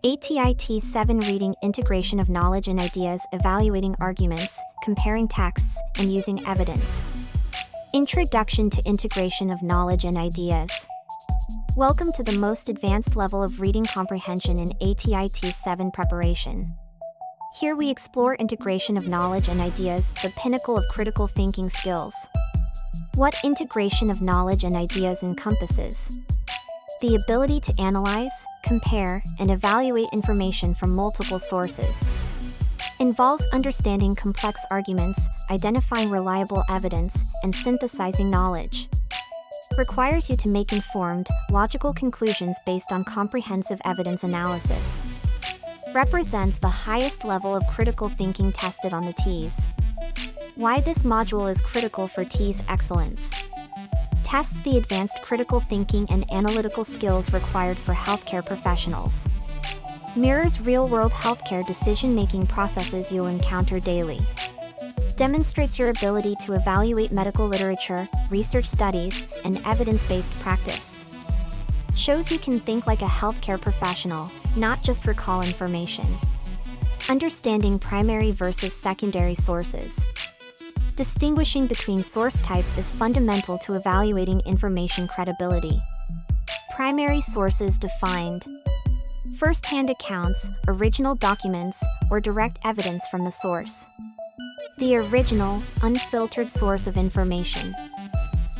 ATI TEAS 7 Reading Integration of Knowledge and Ideas, Evaluating Arguments, Comparing Texts, and Using Evidence. Introduction to Integration of Knowledge and Ideas. Welcome to the most advanced level of reading comprehension in ATI TEAS 7 preparation. Here we explore integration of knowledge and ideas, the pinnacle of critical thinking skills. What integration of knowledge and ideas encompasses? The ability to analyze, compare, and evaluate information from multiple sources. Involves understanding complex arguments, identifying reliable evidence, and synthesizing knowledge. Requires you to make informed, logical conclusions based on comprehensive evidence analysis. Represents the highest level of critical thinking tested on the TEAS. Why this module is critical for TEAS excellence. Tests the advanced critical thinking and analytical skills required for healthcare professionals. Mirrors real-world healthcare decision-making processes you'll encounter daily. Demonstrates your ability to evaluate medical literature, research studies, and evidence-based practice. Shows you can think like a healthcare professional, not just recall information. Understanding primary versus secondary sources. Distinguishing between source types is fundamental to evaluating information credibility. Primary sources defined. First-hand accounts, original documents, or direct evidence from the source. The original, unfiltered source of information.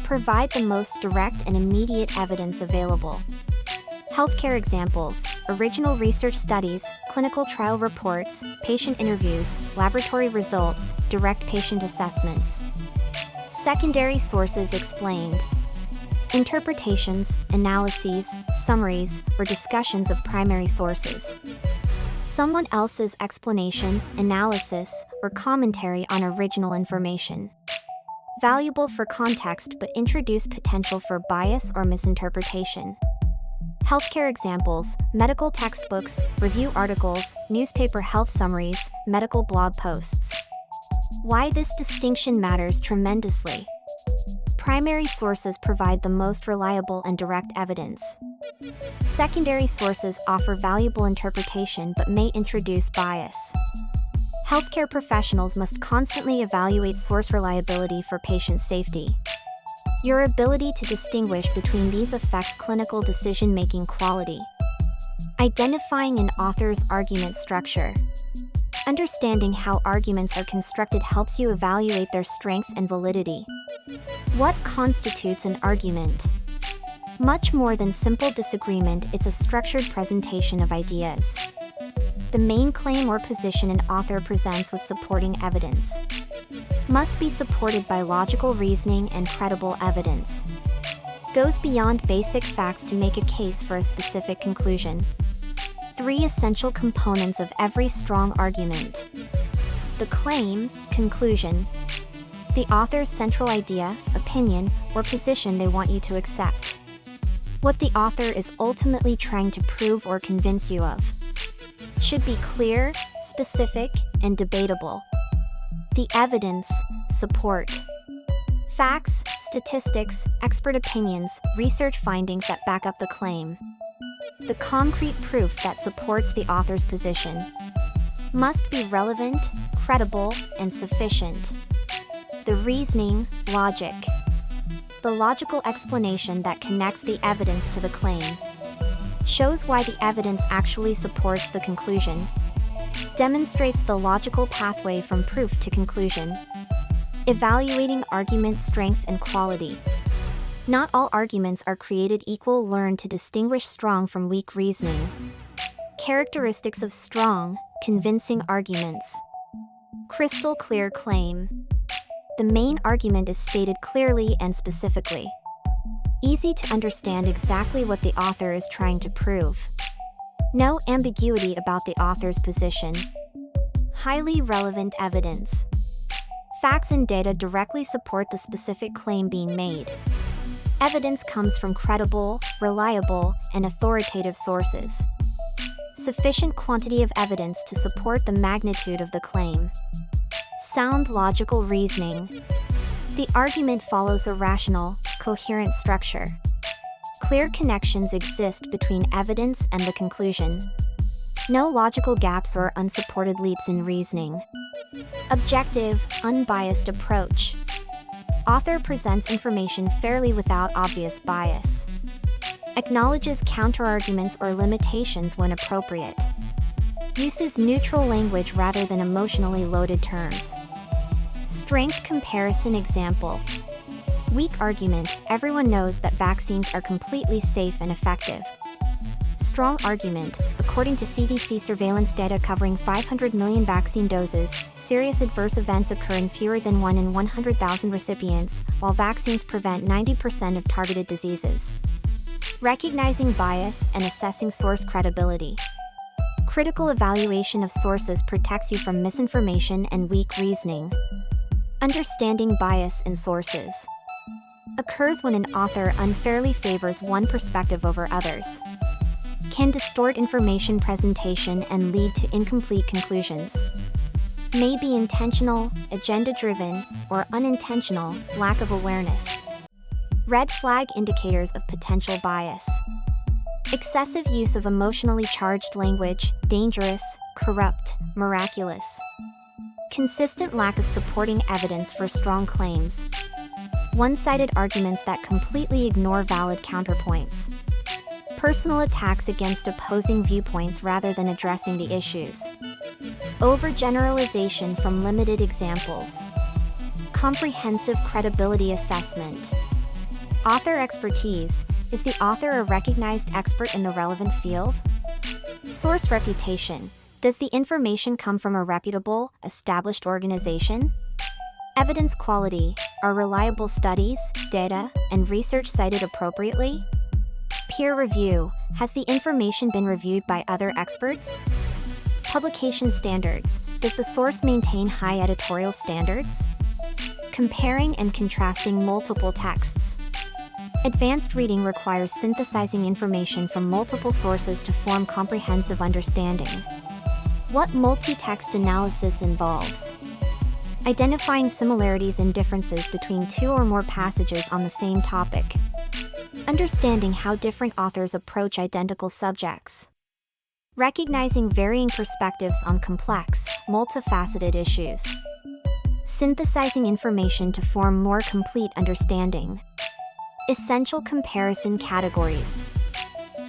Provide the most direct and immediate evidence available. Healthcare examples, original research studies, clinical trial reports, patient interviews, laboratory results, direct patient assessments. Secondary sources explained. Interpretations, analyses, summaries, or discussions of primary sources. Someone else's explanation, analysis, or commentary on original information. Valuable for context but introduce potential for bias or misinterpretation. Healthcare examples, medical textbooks, review articles, newspaper health summaries, medical blog posts. Why this distinction matters tremendously. Primary sources provide the most reliable and direct evidence. Secondary sources offer valuable interpretation but may introduce bias. Healthcare professionals must constantly evaluate source reliability for patient safety. Your ability to distinguish between these affects clinical decision-making quality. Identifying an author's argument structure. Understanding how arguments are constructed helps you evaluate their strength and validity. What constitutes an argument? Much more than simple disagreement, it's a structured presentation of ideas. The main claim or position an author presents with supporting evidence. Must be supported by logical reasoning and credible evidence. Goes beyond basic facts to make a case for a specific conclusion. 3 essential components of every strong argument. The claim, conclusion. The author's central idea, opinion, or position they want you to accept. What the author is ultimately trying to prove or convince you of. Should be clear, specific, and debatable. The evidence, support. Facts, statistics, expert opinions, research findings that back up the claim. The concrete proof that supports the author's position. Must be relevant, credible, and sufficient. The reasoning, logic. The logical explanation that connects the evidence to the claim. Shows why the evidence actually supports the conclusion. Demonstrates the logical pathway from proof to conclusion. Evaluating argument strength and quality. Not all arguments are created equal. Learn to distinguish strong from weak reasoning. Characteristics of strong, convincing arguments. Crystal clear claim. The main argument is stated clearly and specifically. Easy to understand exactly what the author is trying to prove. No ambiguity about the author's position. Highly relevant evidence. Facts and data directly support the specific claim being made. Evidence comes from credible, reliable, and authoritative sources. Sufficient quantity of evidence to support the magnitude of the claim. Sound logical reasoning. The argument follows a rational, coherent structure. Clear connections exist between evidence and the conclusion. No logical gaps or unsupported leaps in reasoning. Objective, unbiased approach. Author presents information fairly without obvious bias. Acknowledges counterarguments or limitations when appropriate. Uses neutral language rather than emotionally loaded terms. Strength comparison example. Weak argument, everyone knows that vaccines are completely safe and effective. Strong argument, according to CDC surveillance data covering 500 million vaccine doses, serious adverse events occur in fewer than 1 in 100,000 recipients, while vaccines prevent 90% of targeted diseases. Recognizing bias and assessing source credibility. Critical evaluation of sources protects you from misinformation and weak reasoning. Understanding bias in sources. Occurs when an author unfairly favors one perspective over others. Can distort information presentation and lead to incomplete conclusions. May be intentional, agenda-driven, or unintentional, lack of awareness. Red flag indicators of potential bias. Excessive use of emotionally charged language, dangerous, corrupt, miraculous. Consistent lack of supporting evidence for strong claims. One-sided arguments that completely ignore valid counterpoints. Personal attacks against opposing viewpoints rather than addressing the issues. Overgeneralization from limited examples. Comprehensive credibility assessment. Author expertise. Is the author a recognized expert in the relevant field? Source reputation. Does the information come from a reputable, established organization? Evidence quality. Are reliable studies, data, and research cited appropriately? Peer review. Has the information been reviewed by other experts? Publication standards. Does the source maintain high editorial standards? Comparing and contrasting multiple texts. Advanced reading requires synthesizing information from multiple sources to form comprehensive understanding. What multi-text analysis involves? Identifying similarities and differences between two or more passages on the same topic. Understanding how different authors approach identical subjects. Recognizing varying perspectives on complex, multifaceted issues. Synthesizing information to form more complete understanding. Essential comparison categories.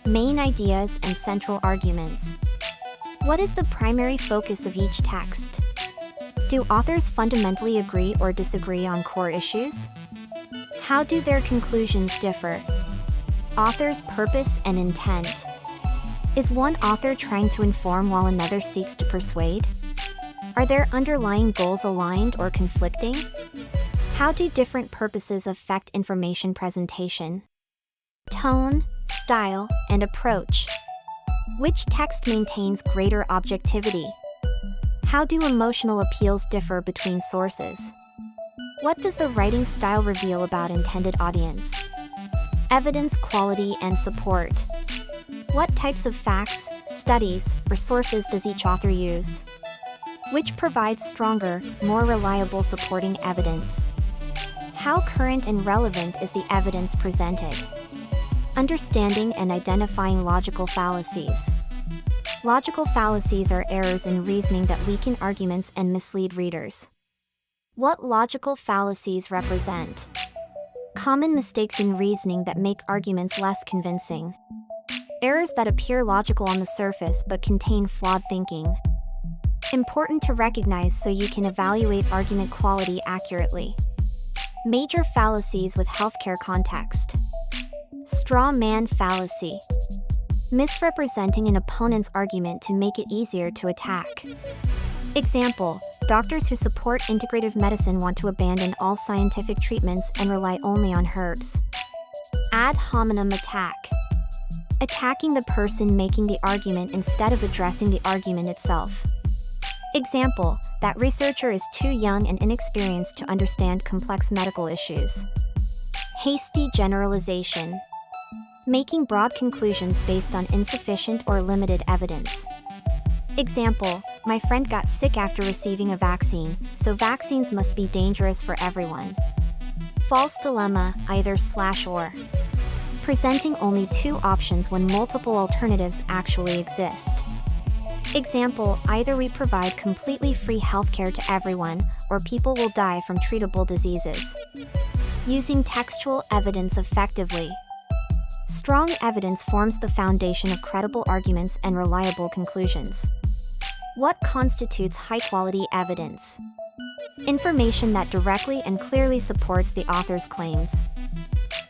Main ideas and central arguments. What is the primary focus of each text? Do authors fundamentally agree or disagree on core issues? How do their conclusions differ? Author's purpose and intent. Is one author trying to inform while another seeks to persuade? Are their underlying goals aligned or conflicting? How do different purposes affect information presentation? Tone, style, and approach. Which text maintains greater objectivity? How do emotional appeals differ between sources? What does the writing style reveal about intended audience? Evidence quality and support. What types of facts, studies, or sources does each author use? Which provides stronger, more reliable supporting evidence? How current and relevant is the evidence presented? Understanding and identifying logical fallacies. Logical fallacies are errors in reasoning that weaken arguments and mislead readers. What logical fallacies represent? Common mistakes in reasoning that make arguments less convincing. Errors that appear logical on the surface but contain flawed thinking. Important to recognize so you can evaluate argument quality accurately. Major fallacies with healthcare context. Straw man fallacy. Misrepresenting an opponent's argument to make it easier to attack. Example, doctors who support integrative medicine want to abandon all scientific treatments and rely only on herbs. Ad hominem attack. Attacking the person making the argument instead of addressing the argument itself. Example, that researcher is too young and inexperienced to understand complex medical issues. Hasty generalization. Making broad conclusions based on insufficient or limited evidence. Example, my friend got sick after receiving a vaccine, so vaccines must be dangerous for everyone. False dilemma, either/or. Presenting only two options when multiple alternatives actually exist. Example, either we provide completely free healthcare to everyone, or people will die from treatable diseases. Using textual evidence effectively. Strong evidence forms the foundation of credible arguments and reliable conclusions. What constitutes high-quality evidence? Information that directly and clearly supports the author's claims.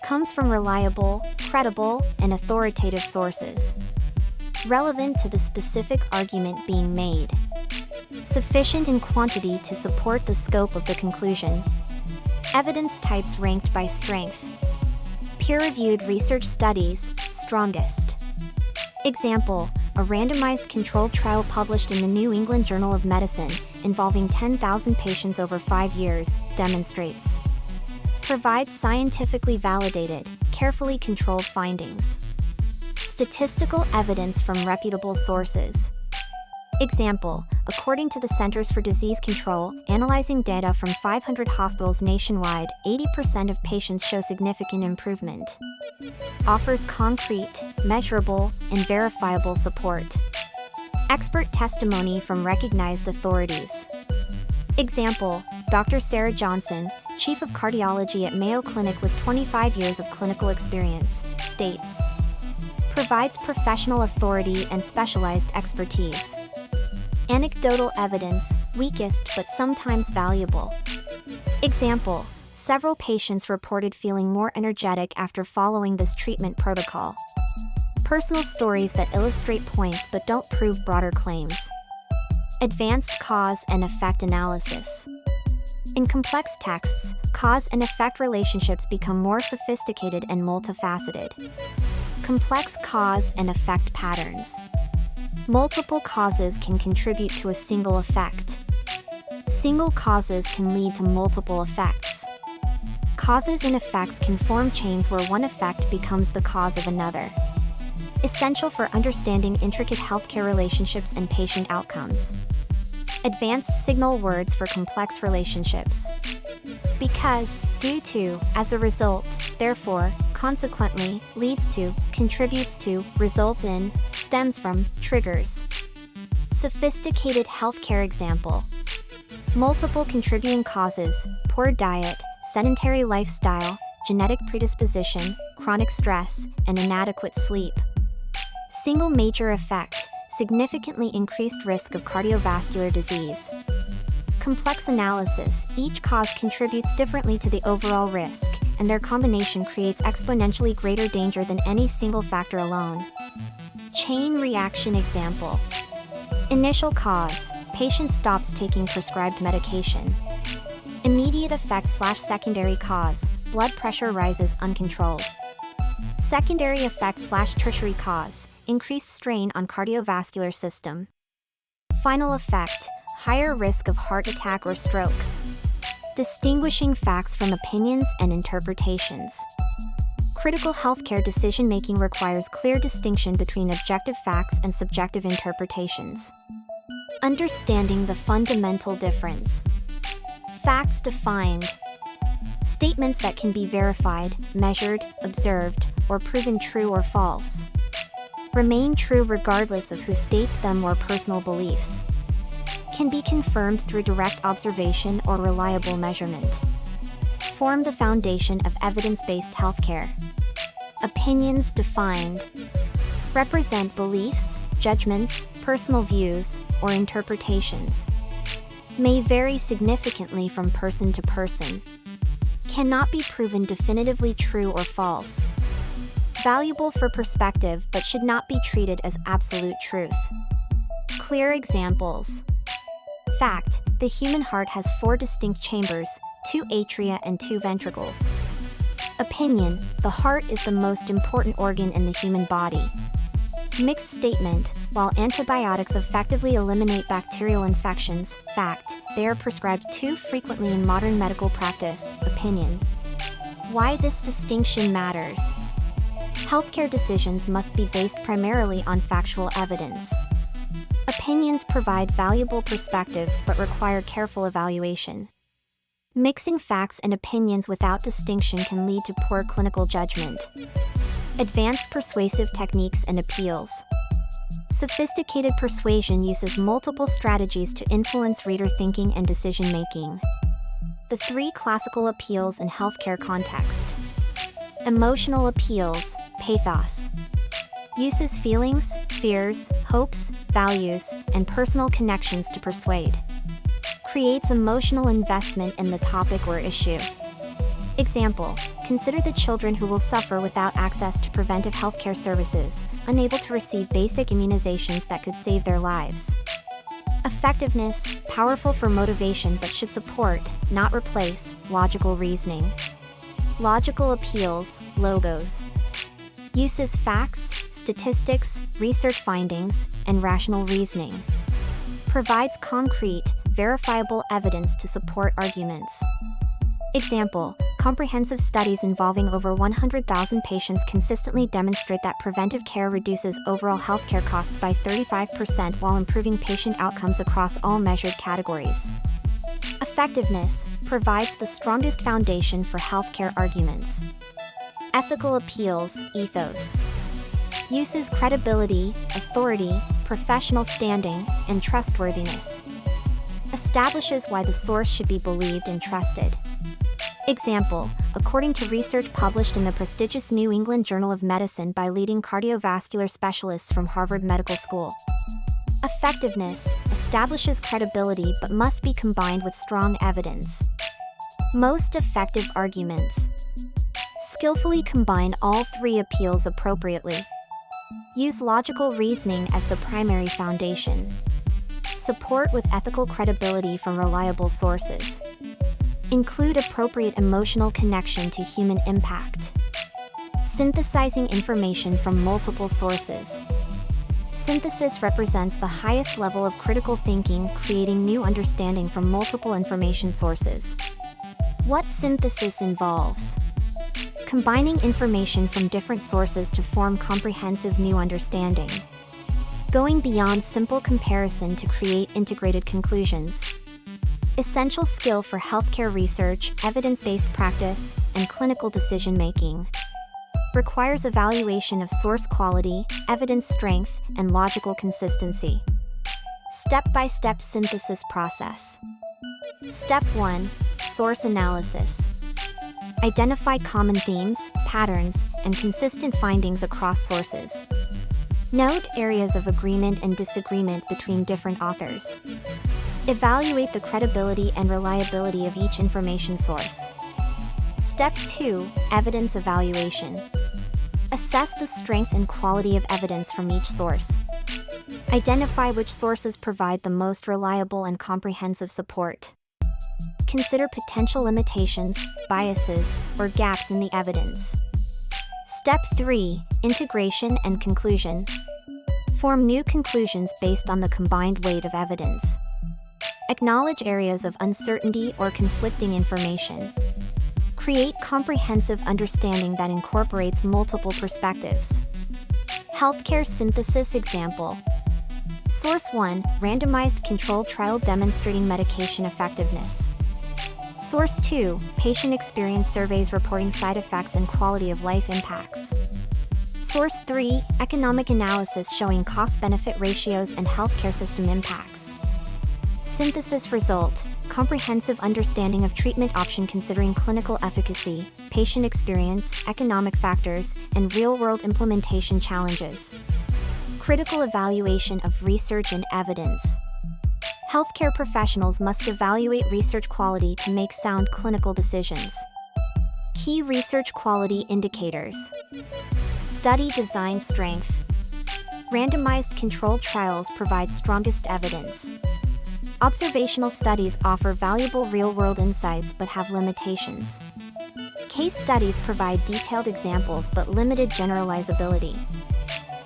Comes from reliable, credible, and authoritative sources. Relevant to the specific argument being made. Sufficient in quantity to support the scope of the conclusion. Evidence types ranked by strength. Peer-reviewed research studies, strongest. Example, a randomized controlled trial published in the New England Journal of Medicine, involving 10,000 patients over 5 years, demonstrates. Provides scientifically validated, carefully controlled findings. Statistical evidence from reputable sources. Example, according to the Centers for Disease Control, analyzing data from 500 hospitals nationwide, 80% of patients show significant improvement. Offers concrete, measurable, and verifiable support. Expert testimony from recognized authorities. Example, Dr. Sarah Johnson, Chief of Cardiology at Mayo Clinic with 25 years of clinical experience, states. Provides professional authority and specialized expertise. Anecdotal evidence, weakest but sometimes valuable. Example, several patients reported feeling more energetic after following this treatment protocol. Personal stories that illustrate points but don't prove broader claims. Advanced cause and effect analysis. In complex texts, cause and effect relationships become more sophisticated and multifaceted. Complex cause and effect patterns. Multiple causes can contribute to a single effect. Single causes can lead to multiple effects. Causes and effects can form chains where one effect becomes the cause of another. Essential for understanding intricate healthcare relationships and patient outcomes. Advanced signal words for complex relationships. Because, due to, as a result, therefore, consequently, leads to, contributes to, results in, stems from, triggers. Sophisticated healthcare example. Multiple contributing causes, poor diet, sedentary lifestyle, genetic predisposition, chronic stress, and inadequate sleep. Single major effect, significantly increased risk of cardiovascular disease. Complex analysis, each cause contributes differently to the overall risk, and their combination creates exponentially greater danger than any single factor alone. Chain reaction example. Initial cause, patient stops taking prescribed medication. Immediate effect/secondary cause, blood pressure rises uncontrolled. Secondary effect/tertiary cause, increased strain on cardiovascular system. Final effect, higher risk of heart attack or stroke. Distinguishing facts from opinions and interpretations. Critical healthcare decision-making requires clear distinction between objective facts and subjective interpretations. Understanding the fundamental difference. Facts defined. Statements that can be verified, measured, observed, or proven true or false. Remain true regardless of who states them or personal beliefs. Can be confirmed through direct observation or reliable measurement. Form the foundation of evidence-based healthcare. Opinions defined. Represent beliefs, judgments, personal views, or interpretations. May vary significantly from person to person. Cannot be proven definitively true or false. Valuable for perspective but should not be treated as absolute truth. Clear examples. Fact, the human heart has 4 distinct chambers, 2 atria and 2 ventricles. Opinion, the heart is the most important organ in the human body. Mixed statement, while antibiotics effectively eliminate bacterial infections, fact, they are prescribed too frequently in modern medical practice, opinion. Why this distinction matters. Healthcare decisions must be based primarily on factual evidence. Opinions provide valuable perspectives but require careful evaluation. Mixing facts and opinions without distinction can lead to poor clinical judgment. Advanced persuasive techniques and appeals. Sophisticated persuasion uses multiple strategies to influence reader thinking and decision-making. The three classical appeals in healthcare context. Emotional appeals, pathos. Uses feelings, fears, hopes, values, and personal connections to persuade. Creates emotional investment in the topic or issue. Example: consider the children who will suffer without access to preventive healthcare services, unable to receive basic immunizations that could save their lives. Effectiveness, powerful for motivation but should support, not replace, logical reasoning. Logical appeals, logos. Uses facts, statistics, research findings, and rational reasoning. Provides concrete, verifiable evidence to support arguments. Example: comprehensive studies involving over 100,000 patients consistently demonstrate that preventive care reduces overall healthcare costs by 35% while improving patient outcomes across all measured categories. Effectiveness provides the strongest foundation for healthcare arguments. Ethical appeals, ethos. Uses credibility, authority, professional standing, and trustworthiness. Establishes why the source should be believed and trusted. Example: according to research published in the prestigious New England Journal of Medicine by leading cardiovascular specialists from Harvard Medical School. Effectiveness establishes credibility but must be combined with strong evidence. Most effective arguments. Skillfully combine all three appeals appropriately. Use logical reasoning as the primary foundation. Support with ethical credibility from reliable sources. Include appropriate emotional connection to human impact. Synthesizing information from multiple sources. Synthesis represents the highest level of critical thinking, creating new understanding from multiple information sources. What synthesis involves? Combining information from different sources to form comprehensive new understanding. Going beyond simple comparison to create integrated conclusions. Essential skill for healthcare research, evidence-based practice, and clinical decision-making. Requires evaluation of source quality, evidence strength, and logical consistency. Step-by-step synthesis process. Step 1. Source analysis. Identify common themes, patterns, and consistent findings across sources. Note areas of agreement and disagreement between different authors. Evaluate the credibility and reliability of each information source. Step 2. Evidence evaluation. Assess the strength and quality of evidence from each source. Identify which sources provide the most reliable and comprehensive support. Consider potential limitations, biases, or gaps in the evidence. Step 3. Integration and conclusion. Form new conclusions based on the combined weight of evidence. Acknowledge areas of uncertainty or conflicting information. Create comprehensive understanding that incorporates multiple perspectives. Healthcare synthesis example. Source 1, randomized controlled trial demonstrating medication effectiveness. Source 2, patient experience surveys reporting side effects and quality of life impacts. Source 3, economic analysis showing cost-benefit ratios and healthcare system impacts. Synthesis result, comprehensive understanding of treatment option considering clinical efficacy, patient experience, economic factors, and real-world implementation challenges. Critical evaluation of research and evidence. Healthcare professionals must evaluate research quality to make sound clinical decisions. Key research quality indicators. Study design strength. Randomized controlled trials provide strongest evidence. Observational studies offer valuable real-world insights but have limitations. Case studies provide detailed examples but limited generalizability.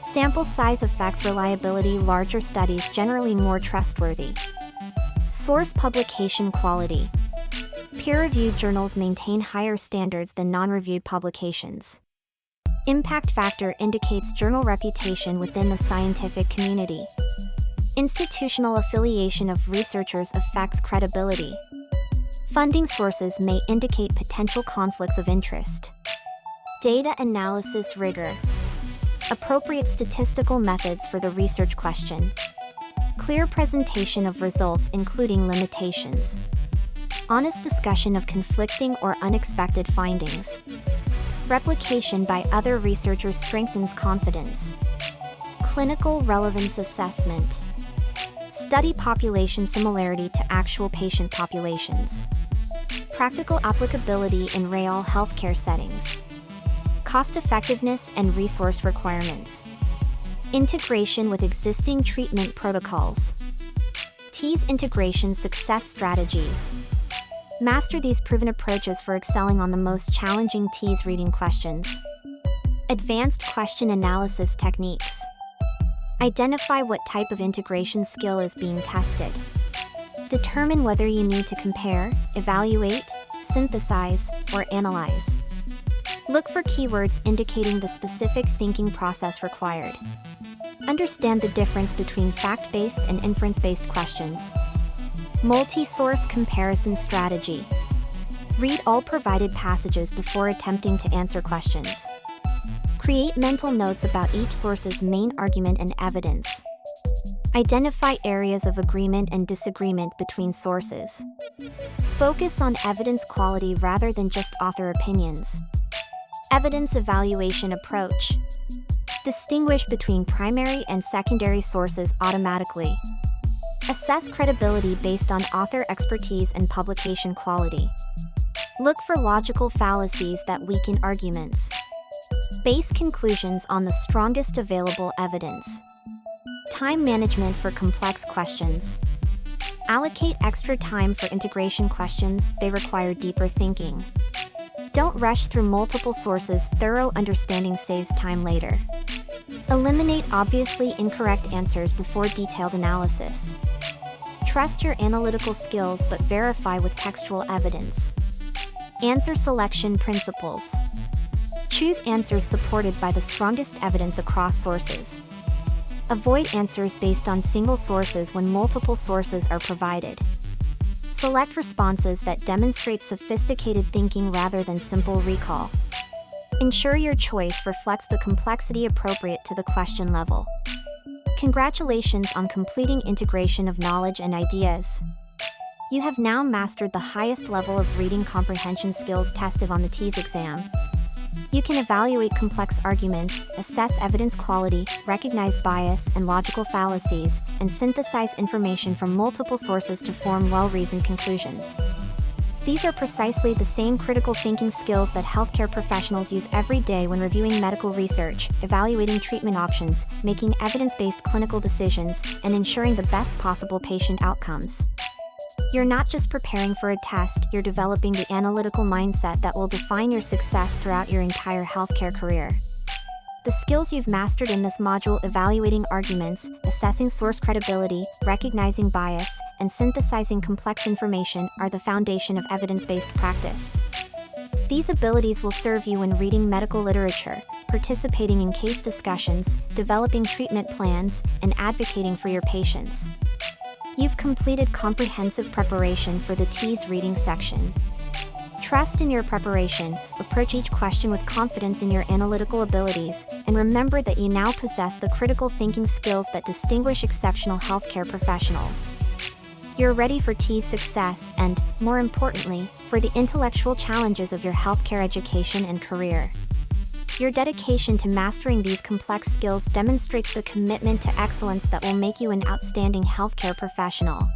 Sample size affects reliability. Larger studies generally more trustworthy. Source publication quality. Peer-reviewed journals maintain higher standards than non-reviewed publications. Impact factor indicates journal reputation within the scientific community. Institutional affiliation of researchers affects credibility. Funding sources may indicate potential conflicts of interest. Data analysis rigor. Appropriate statistical methods for the research question. Clear presentation of results including limitations. Honest discussion of conflicting or unexpected findings. Replication by other researchers strengthens confidence. Clinical relevance assessment. Study population similarity to actual patient populations. Practical applicability in real healthcare settings. Cost-effectiveness and resource requirements. Integration with existing treatment protocols. TEAS integration success strategies. Master these proven approaches for excelling on the most challenging TEAS reading questions. Advanced question analysis techniques. Identify what type of integration skill is being tested. Determine whether you need to compare, evaluate, synthesize, or analyze. Look for keywords indicating the specific thinking process required. Understand the difference between fact-based and inference-based questions. Multi-source comparison strategy. Read all provided passages before attempting to answer questions. Create mental notes about each source's main argument and evidence. Identify areas of agreement and disagreement between sources. Focus on evidence quality rather than just author opinions. Evidence evaluation approach. Distinguish between primary and secondary sources automatically. Assess credibility based on author expertise and publication quality. Look for logical fallacies that weaken arguments. Base conclusions on the strongest available evidence. Time management for complex questions. Allocate extra time for integration questions, they require deeper thinking. Don't rush through multiple sources, thorough understanding saves time later. Eliminate obviously incorrect answers before detailed analysis. Trust your analytical skills but verify with textual evidence. Answer selection principles. Choose answers supported by the strongest evidence across sources. Avoid answers based on single sources when multiple sources are provided. Select responses that demonstrate sophisticated thinking rather than simple recall. Ensure your choice reflects the complexity appropriate to the question level. Congratulations on completing integration of knowledge and ideas. You have now mastered the highest level of reading comprehension skills tested on the TEAS exam. You can evaluate complex arguments, assess evidence quality, recognize bias and logical fallacies, and synthesize information from multiple sources to form well-reasoned conclusions. These are precisely the same critical thinking skills that healthcare professionals use every day when reviewing medical research, evaluating treatment options, making evidence-based clinical decisions, and ensuring the best possible patient outcomes. You're not just preparing for a test, you're developing the analytical mindset that will define your success throughout your entire healthcare career. The skills you've mastered in this module, evaluating arguments, assessing source credibility, recognizing bias, and synthesizing complex information, are the foundation of evidence-based practice. These abilities will serve you when reading medical literature, participating in case discussions, developing treatment plans, and advocating for your patients. You've completed comprehensive preparation for the TEAS reading section. Trust in your preparation, approach each question with confidence in your analytical abilities, and remember that you now possess the critical thinking skills that distinguish exceptional healthcare professionals. You're ready for TEAS success and, more importantly, for the intellectual challenges of your healthcare education and career. Your dedication to mastering these complex skills demonstrates the commitment to excellence that will make you an outstanding healthcare professional.